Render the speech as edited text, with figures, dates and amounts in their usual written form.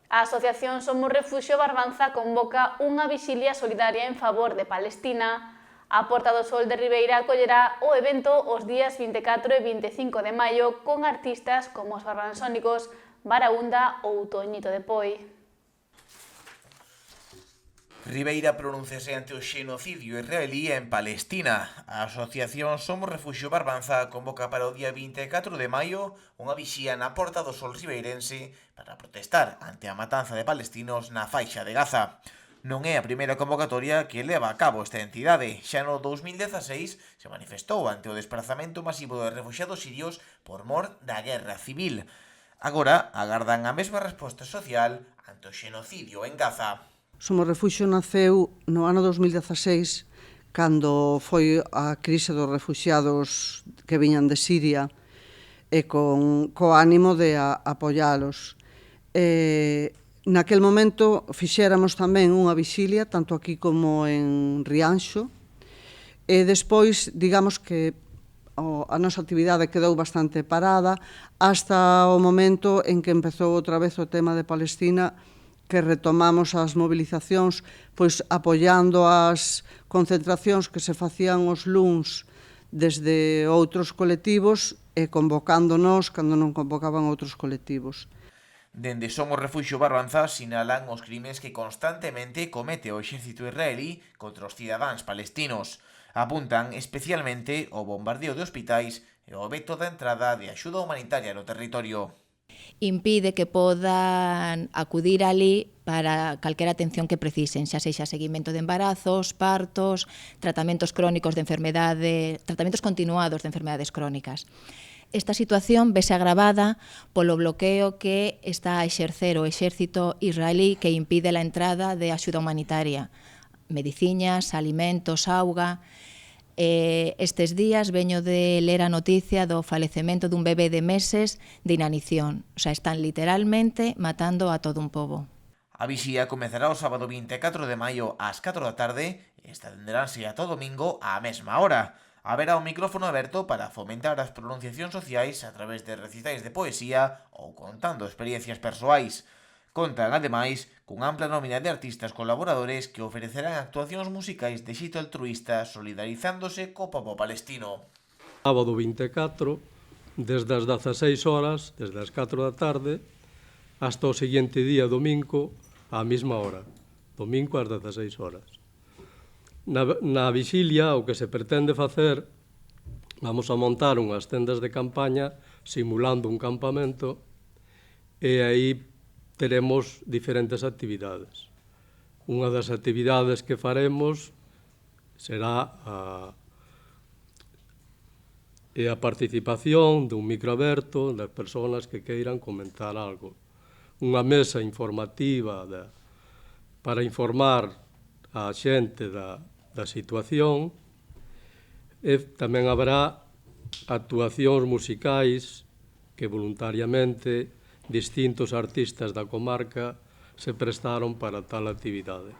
A Asociación Somos Refuxio Barbanza convoca unha vixilia solidaria en favor de Palestina. A Porta do Sol de Ribeira acollerá o evento os días 24 e 25 de maio con artistas como os barbansónicos Baraúnda ou Toñito de Poi. Ribeira pronúnciase ante o xenocidio israelí en Palestina. A Asociación Somos Refuxio Barbanza convoca para o día 24 de maio unha vixía na Porta do Sol ribeirense para protestar ante a matanza de palestinos na faixa de Gaza. Non é a primeira convocatoria que leva a cabo esta entidade. Xa no 2016 se manifestou ante o desplazamento masivo de refuxiados sirios por mor da guerra civil. Agora agardan a mesma resposta social ante o xenocidio en Gaza. Somos Refuxio naceu no ano 2016, cando foi a crise dos refuxiados que viñan de Siria e co ánimo de apoialos. Naquel momento fixéramos tamén unha vixilia, tanto aquí como en Rianxo, e despois, digamos que a nosa actividade quedou bastante parada hasta o momento en que empezou outra vez o tema de Palestina, que retomamos as movilizacións, pois apoiando as concentracións que se facían os luns desde outros colectivos e convocándonos cando non convocaban outros colectivos. Dende Somos Refuxio Barbanza sinalan os crimes que constantemente comete o exército israelí contra os cidadáns palestinos. Apuntan especialmente o bombardeo de hospitais e o veto da entrada de axuda humanitaria no territorio. Impide que podan acudir ali para calquera atención que precisen, xa sexa seguimento de embarazos, partos, tratamentos crónicos de tratamentos continuados de enfermedades crónicas. Esta situación vese agravada polo bloqueo que está a exercer o exército israelí que impide a entrada de axuda humanitaria, mediciñas, alimentos, auga. Estes días veño de ler a noticia do falecemento dun bebé de meses de inanición. O sea, están literalmente matando a todo un pobo. A vixía comezará o sábado 24 de maio ás 4 da tarde e estenderánse a todo domingo á mesma hora. Haberá un micrófono aberto para fomentar as pronunciacións sociais a través de recitais de poesía ou contando experiencias persoais. Contan, ademais, cunha ampla nómina de artistas colaboradores que ofrecerán actuacións musicais de xeito altruísta solidarizándose co pobo palestino. Sábado 24, desde as 16 horas, desde as 4 da tarde, hasta o seguinte día, domingo, á mesma hora. Domingo ás 16 horas. Na vixilia, o que se pretende facer, vamos a montar unhas tendas de campaña simulando un campamento e aí teremos diferentes actividades. Unha das actividades que faremos será a participación dun micro aberto das persoas que queiran comentar algo. Unha mesa informativa para informar a xente da situación e tamén haberá actuacións musicais que voluntariamente distintos artistas da comarca se prestaron para tal actividade.